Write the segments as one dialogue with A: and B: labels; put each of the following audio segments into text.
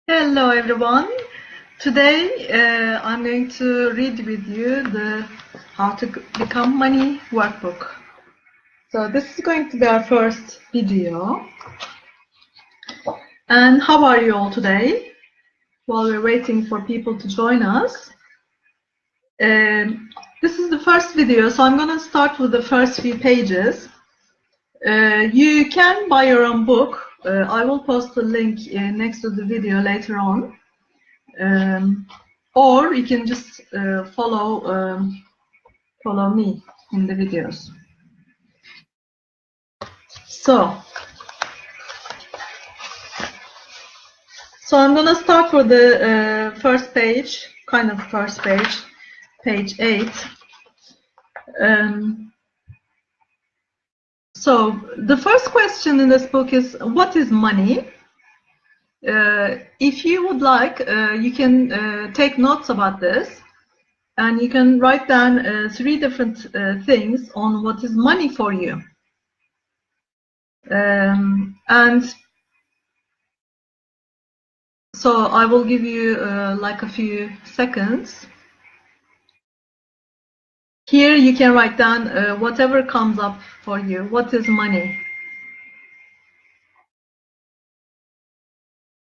A: Hello everyone. Today I'm going to read with you the How to Become Money workbook. So this is going to be our first video. And how are you all today? While we're waiting for people to join us. This is the first video, so I'm going to start with the first few pages. You can buy your own book. I will post the link next to the video later on. Or you can just follow me in the videos. So I'm gonna start with the first page, kind of first page, page 8. So the first question in this book is, what is money? If you would like, you can take notes about this, and you can write down 3 different things on what is money for you. And so I will give you like a few seconds. Here you can write down whatever comes up for you. What is money?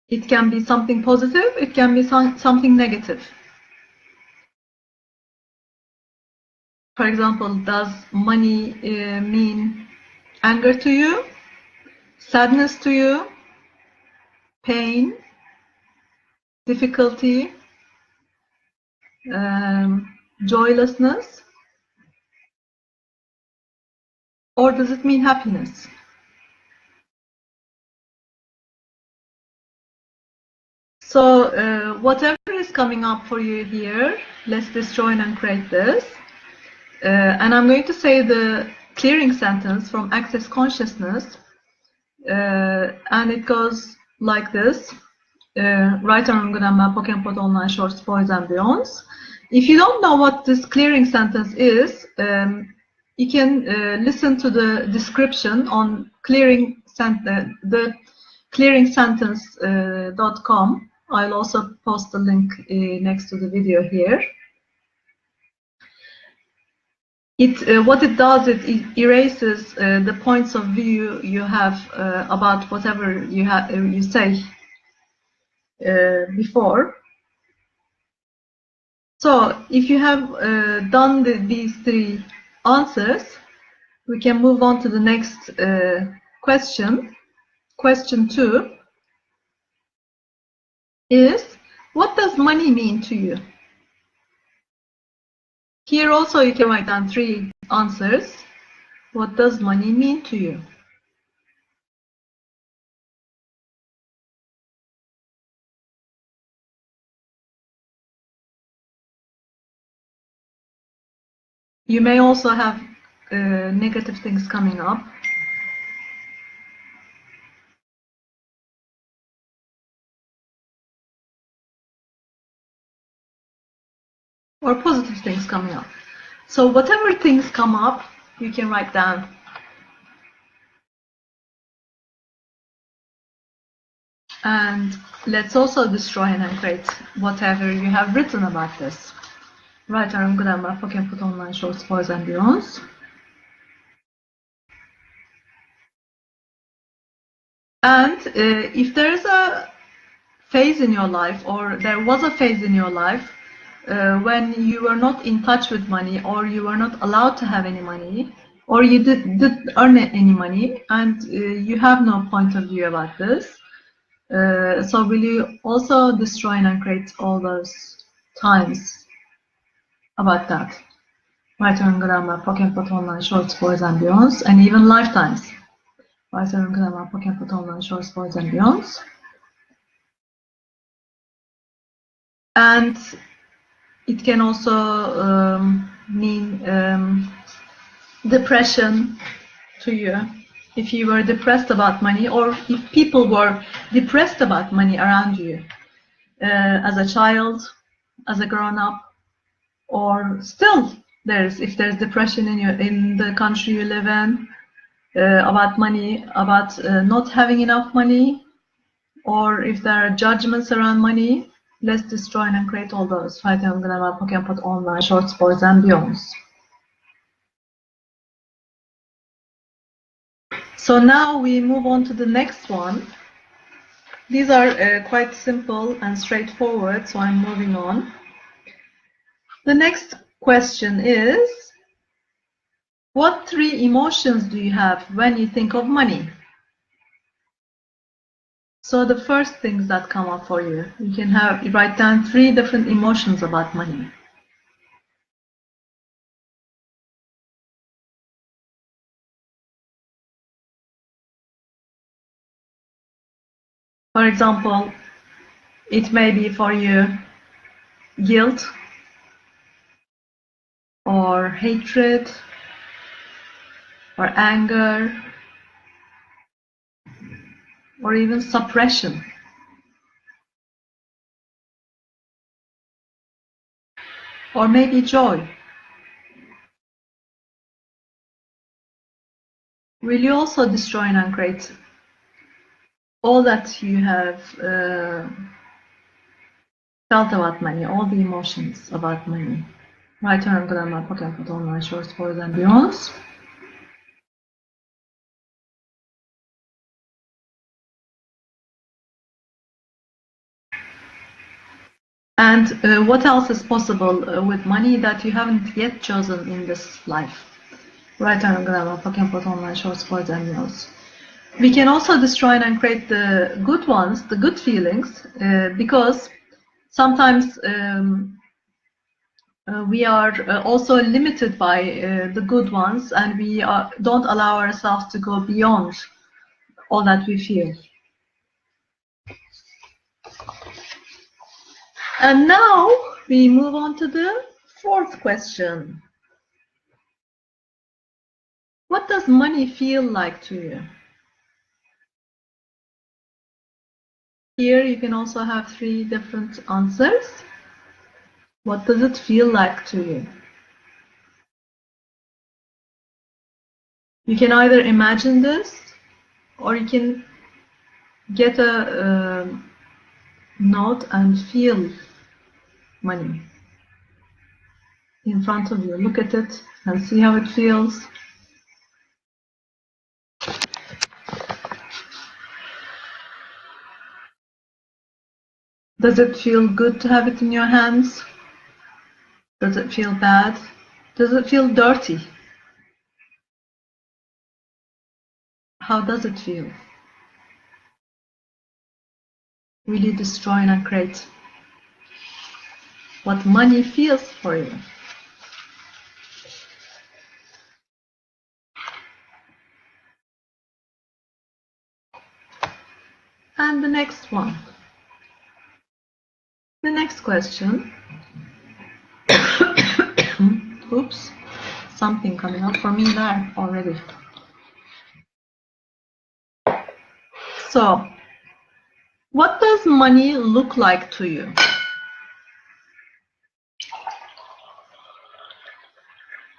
A: It can be something positive, it can be something negative. For example, does money mean anger to you, sadness to you, pain, difficulty, joylessness? Or does it mean happiness? So whatever is coming up for you here, let's disjoin and create this. And I'm going to say the clearing sentence from Access Consciousness. And it goes like this. Right arm Gramma, Pokemon Online Shorts, Boys and Beyonds. If you don't know what this clearing sentence is, you can listen to the description on the clearingsentence.com. I'll also post the link next to the video here. What it does, it erases the points of view you have about whatever you say before. So if you have done these 3 answers, we can move on to the next question. Question 2 is, what does money mean to you? Here also you can write down 3 answers. What does money mean to you? You may also have negative things coming up. Or positive things coming up. So whatever things come up, you can write down. And let's also destroy and create whatever you have written about this. Right arm grammar, Pokemon Online Shorts, Boys and Beyonds. And if there is a phase in your life, or there was a phase in your life when you were not in touch with money, or you were not allowed to have any money, or you didn't earn any money, and you have no point of view about this, so will you also destroy and create all those times about that? Right arm grammar, Pokemon Online Shorts, Boys and Beyonds, and even lifetimes. Right arm grammar, Pokemon Online Shorts, Boys and Beyonds. And it can also mean depression to you. If you were depressed about money, or if people were depressed about money around you as a child, as a grown-up, or still if there's depression in the country you live in about money, about not having enough money, or if there are judgments around money, let's destroy and uncreate all those. Fayda uygulama, Pokemon online, short sports and beyonds. So now we move on to the next one. These are quite simple and straightforward, so I'm moving on. The next question is, what three emotions do you have when you think of money? So the first things that come up for you, you can write down three different emotions about money. For example, it may be for you guilt or hatred or anger or even suppression. Or maybe joy. Will you also destroy and uncreate all that you have felt about money, all the emotions about money? Right arm grammar, Pokemon online, short sports and beyonds. And what else is possible with money that you haven't yet chosen in this life? Right arm grammar, Pokemon online, short sports and beyonds. We can also destroy and create the good ones, the good feelings, because sometimes we are also limited by the good ones, and we don't allow ourselves to go beyond all that we feel. And now we move on to the fourth question. What does money feel like to you? Here you can also have three different answers. What does it feel like to you? You can either imagine this, or you can get a note and feel money in front of you. Look at it and see how it feels. Does it feel good to have it in your hands? Does it feel bad? Does it feel dirty? How does it feel? Will you destroy and uncreate what money feels for you? And the next one. The next question. Oops, something coming up for me there already. So, what does money look like to you?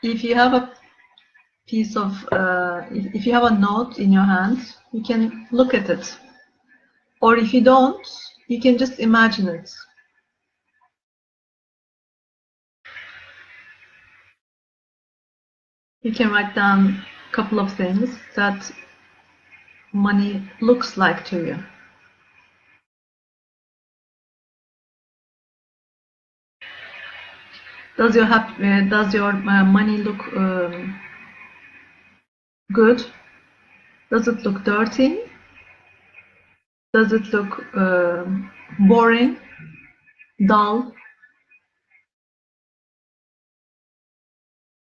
A: If you have a piece of, if you have a note in your hand, you can look at it. Or if you don't, you can just imagine it. You can write down a couple of things that money looks like to you. Does your money look good? Does it look dirty? Does it look boring, dull,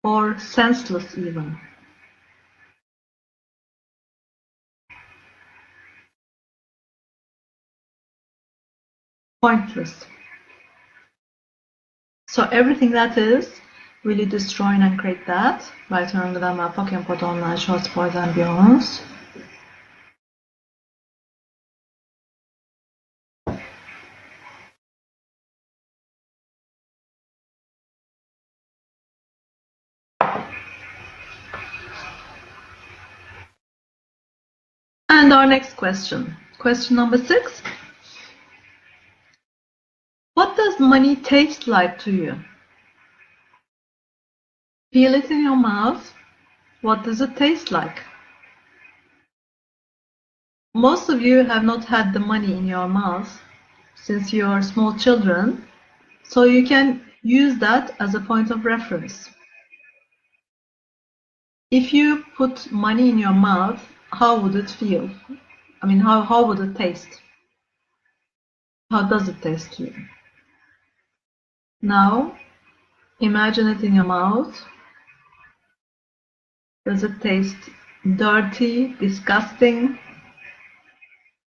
A: or senseless even? Pointless. So everything that is, will you destroy and uncreate that? Right hand grammar, Pokemon online, short sports and beyonds. And our next question. Question number 6. What does money taste like to you? Feel it in your mouth. What does it taste like? Most of you have not had the money in your mouth since you are small children, so you can use that as a point of reference. If you put money in your mouth, how would it feel? I mean, how would it taste? How does it taste to you? Now, imagine it in your mouth. Does it taste dirty, disgusting,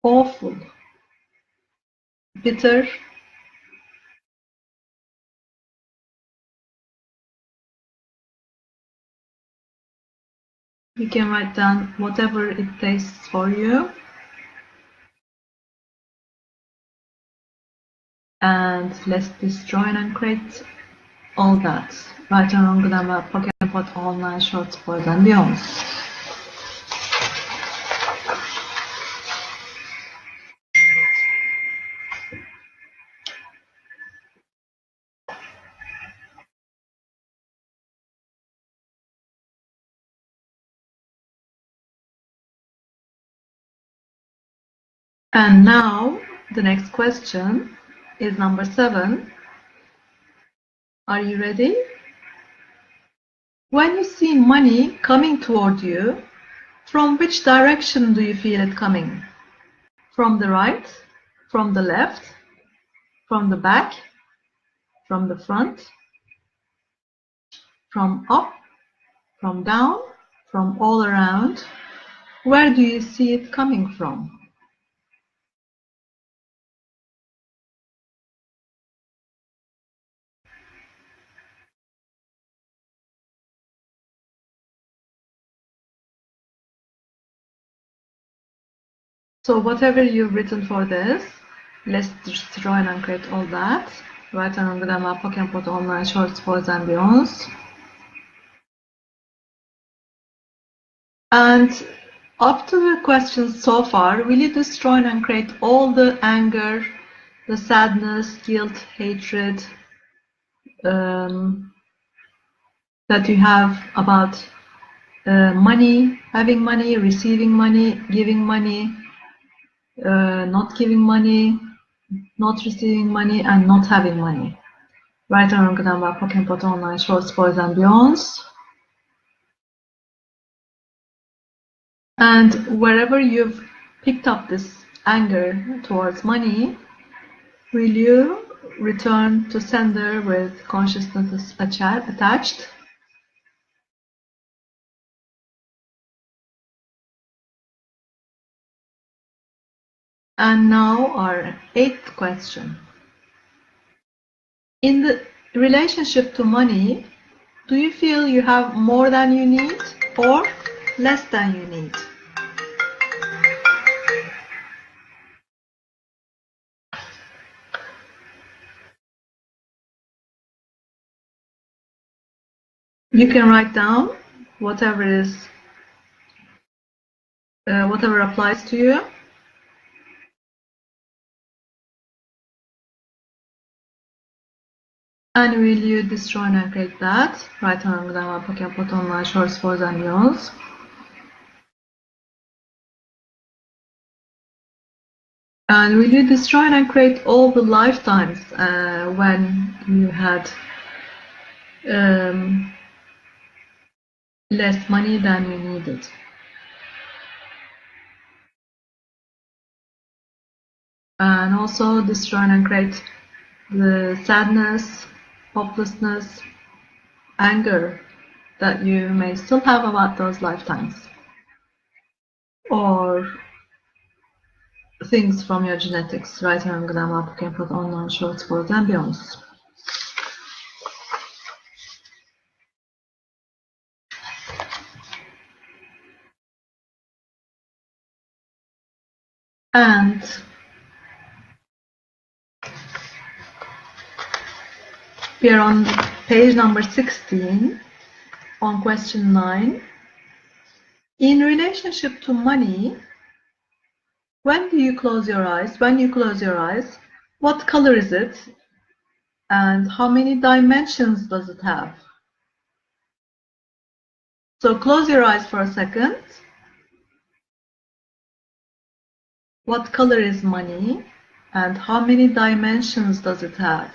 A: awful, bitter? You can write down whatever it tastes for you. And let's destroy and create all that. Right on Gramma Pokemon Online Shorts for and beyond. And now the next question is number 7. Are you ready? When you see money coming toward you, from which direction do you feel it coming? From the right? From the left? From the back? From the front? From up? From down? From all around? Where do you see it coming from? So whatever you've written for this, let's destroy and create all that. Right on Gramma Pokemon Online Shorts for and beyonds. And up to the questions so far, will you destroy and create all the anger, the sadness, guilt, hatred that you have about money, having money, receiving money, giving money, not giving money, not receiving money, and not having money. Right on Gramma Pokemon Online Shorts for and beyonds. And wherever you've picked up this anger towards money, will you return to sender with consciousness attached? And now our 8th question. In the relationship to money, do you feel you have more than you need or less than you need? You can write down whatever applies to you. And will you destroy and create that? Right on Gramma Pokemon Online Shorts for and beyonds. And will you destroy and create all the lifetimes when you had less money than you needed? And also destroy and create the sadness, hopelessness, anger that you may still have about those lifetimes, or things from your genetics. Right on Gramma Pokemon Online Shorts for and beyonds. And we are on page number 16 on question 9. In relationship to money, When do you close your eyes? When you close your eyes, what color is it? And how many dimensions does it have? So close your eyes for a second. What color is money? And how many dimensions does it have?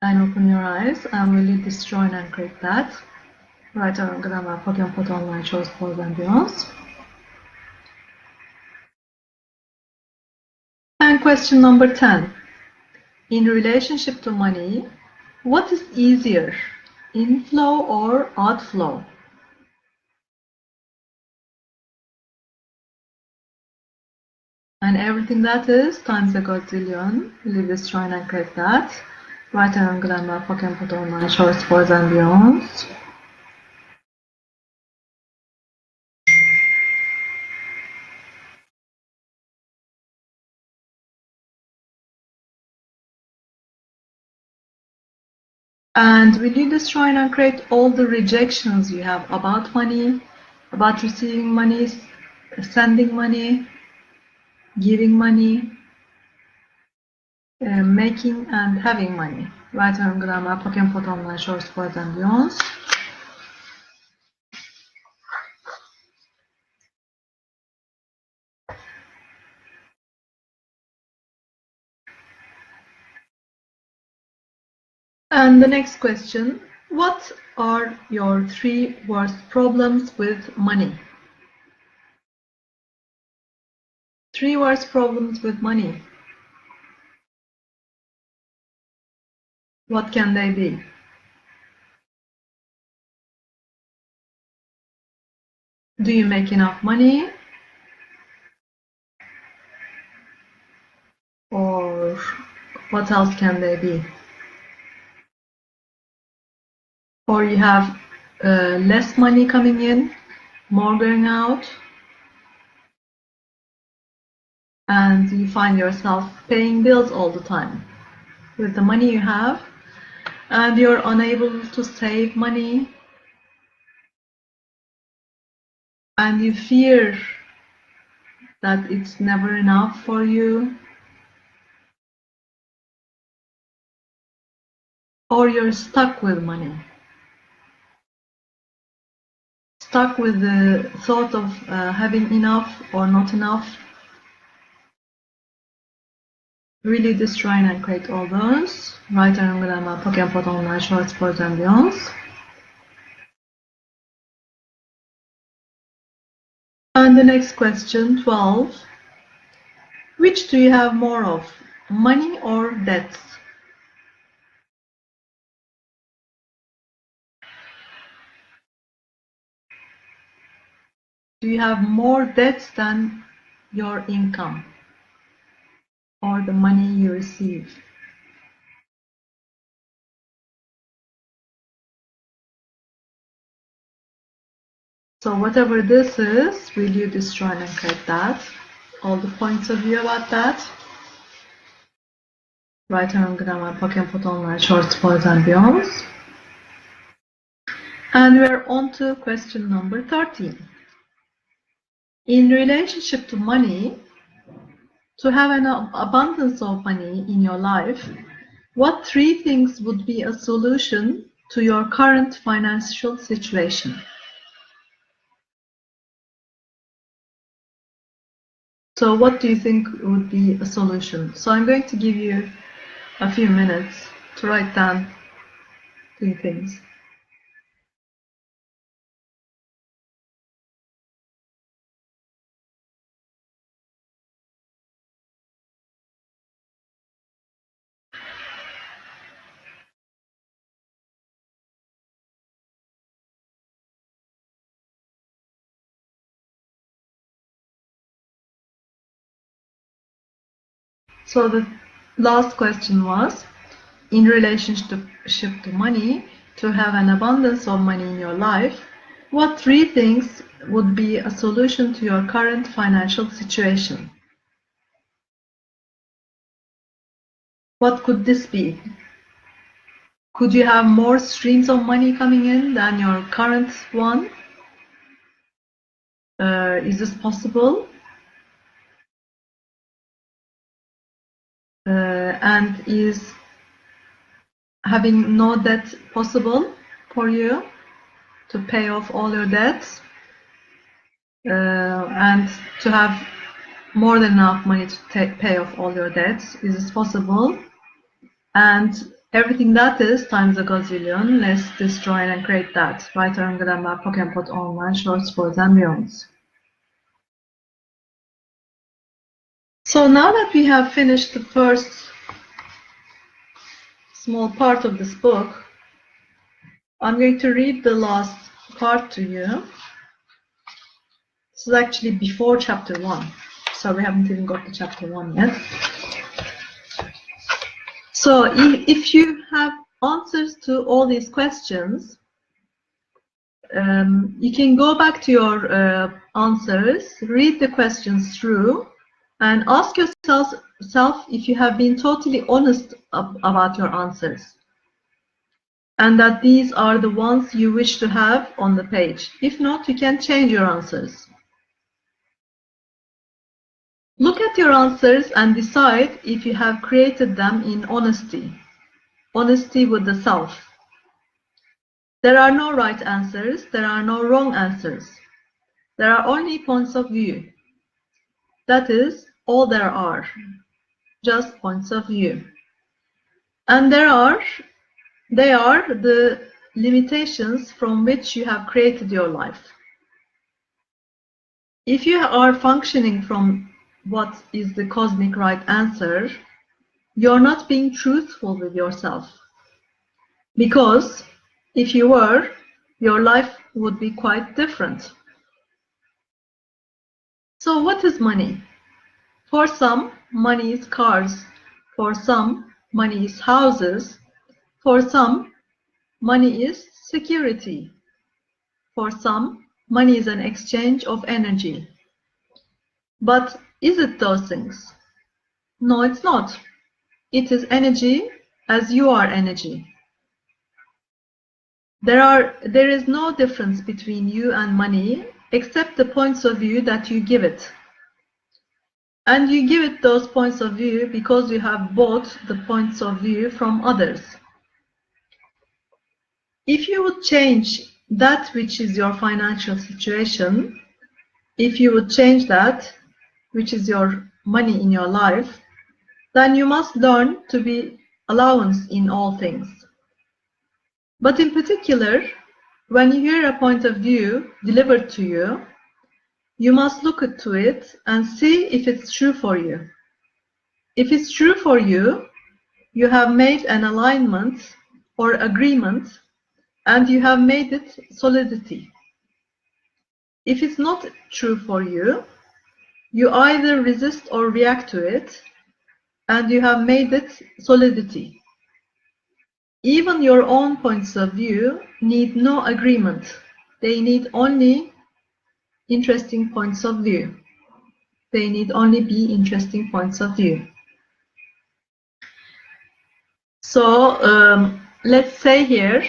A: And open your eyes and will you destroy and create that? Write our grammar, Pokemon put online shows for and beyond. And question number 10. In relationship to money, what is easier, inflow or outflow? And everything that is times a quadrillion. Leave this try and create that. Write our grammar, Pokemon put online shows for and beyond. And will you destroy and create all the rejections you have about money, about receiving money, sending money, giving money, making and having money? Write our grammar, Pokemon put online shorts for and beyond. And the next question, what are your 3 worst problems with money? 3 worst problems with money. What can they be? Do you make enough money? Or what else can they be? Or you have less money coming in, more going out, and you find yourself paying bills all the time with the money you have, and you're unable to save money, and you fear that it's never enough for you, or you're stuck with money. Stuck with the thought of having enough or not enough. Really destroy and create all those. Write and grammar, Pokemon put online shorts for ambience. And the next question, 12. Which do you have more of, money or debts? Do you have more debts than your income or the money you receive? So whatever this is, will you destroy and create that? All the points of view about that. Write on grammar, Pokemon put online shorts for and beyond. And we're on to question number 13. In relationship to money, to have an abundance of money in your life, what 3 things would be a solution to your current financial situation? So what do you think would be a solution? So I'm going to give you a few minutes to write down 3 things. So the last question was, in relationship to money, to have an abundance of money in your life, what 3 things would be a solution to your current financial situation? What could this be? Could you have more streams of money coming in than your current one? Is this possible? And is having no debt possible for you to pay off all your debts and to have more than enough money to pay off all your debts? Is this possible? And everything that is times a gazillion, let's destroy and create that. Write on grammar, Pokemon online, shorts, sports, and beyond. So now that we have finished the first small part of this book, I'm going to read the last part to you. This is actually before chapter 1, so we haven't even got to chapter 1 yet. So if you have answers to all these questions, you can go back to your answers, read the questions through, and ask yourself if you have been totally honest about your answers, and that these are the ones you wish to have on the page. If not, you can change your answers. Look at your answers and decide if you have created them in honesty. Honesty with the self. There are no right answers, there are no wrong answers. There are only points of view. That is all there are, just points of view. And they are the limitations from which you have created your life. If you are functioning from what is the cosmic right answer, you're not being truthful with yourself. Because if you were, your life would be quite different. So what is money? For some, money is cars. For some, money is houses. For some, money is security. For some, money is an exchange of energy. But is it those things? No, it's not. It is energy as you are energy. There is no difference between you and money except the points of view that you give it. And you give it those points of view because you have bought the points of view from others. If you would change that which is your financial situation, if you would change that which is your money in your life, then you must learn to be allowance in all things. But in particular, when you hear a point of view delivered to you, you must look to it and see if it's true for you. If it's true for you, you have made an alignment or agreement and you have made it solidity. If it's not true for you, you either resist or react to it and you have made it solidity. Even your own points of view need no agreement. They need only interesting points of view. They need only be interesting points of view. So let's say here,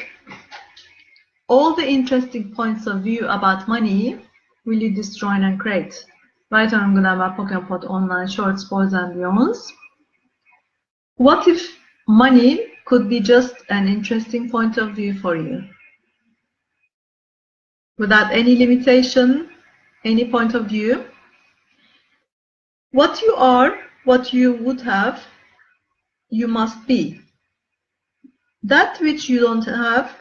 A: all the interesting points of view about money will you destroy and create. Write on grammar, Pokemon online, shorts, boys and beyonds. What if money could be just an interesting point of view for you? Without any limitation, any point of view? What you are, what you would have, you must be. That which you don't have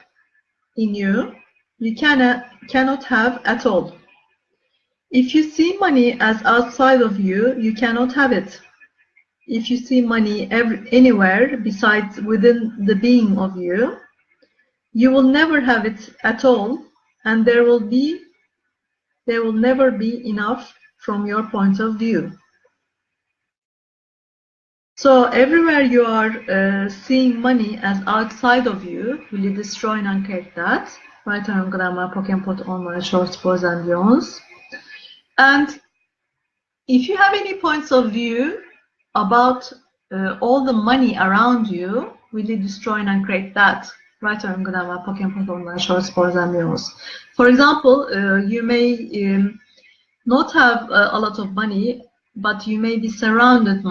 A: in you, you cannot have at all. If you see money as outside of you, you cannot have it. If you see money anywhere besides within the being of you, you will never have it at all, and there will never be enough from your point of view. So everywhere you are seeing money as outside of you, will you destroy and uncreate that? Write on grammar, Pokemon online, shorts, boys and beyonds. And if you have any points of view about all the money around you, will you destroy and create that? Right or gramma, Pokemon online, short sports and news. For example, you may not have a lot of money, but you may be surrounded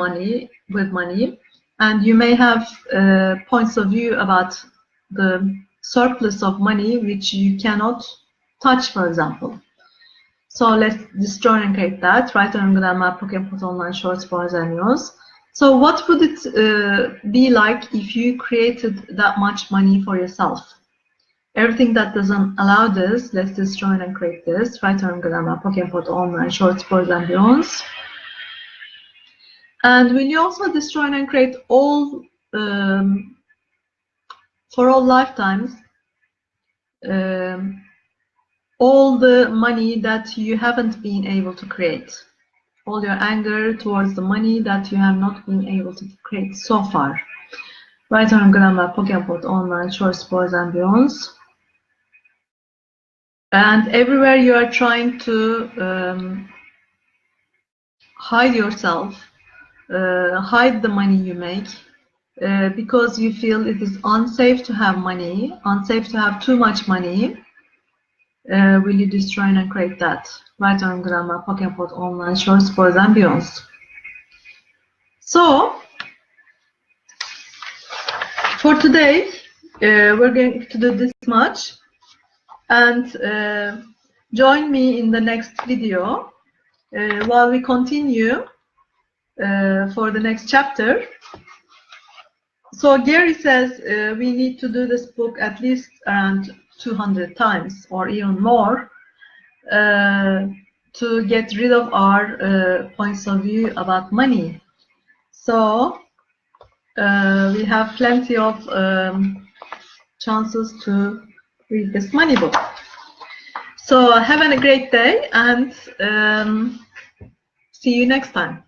A: with money, and you may have points of view about the surplus of money which you cannot touch, for example. So let's destroy and create that. Right on grammar, Pokemon online, short sports and news. So what would it be like if you created that much money for yourself? Everything that doesn't allow this, let's destroy and create this. Right on grammar, Pokemon online, short sports and news. And will you also destroy and create all, for all lifetimes, all the money that you haven't been able to create? All your anger towards the money that you have not been able to create so far. Right on grammar, Pokemon online, short sports and beyonds. And everywhere you are trying to hide yourself, hide the money you make, because you feel it is unsafe to have money, unsafe to have too much money. Will you destroy and create that? Right on grammar, Pokemon online, short sports and beyonds. So, for today, we're going to do this much, and join me in the next video while we continue for the next chapter. So Gary says we need to do this book at least around 200 times or even more to get rid of our points of view about money. So we have plenty of chances to read this money book. So have a great day, and see you next time.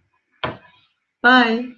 A: Bye.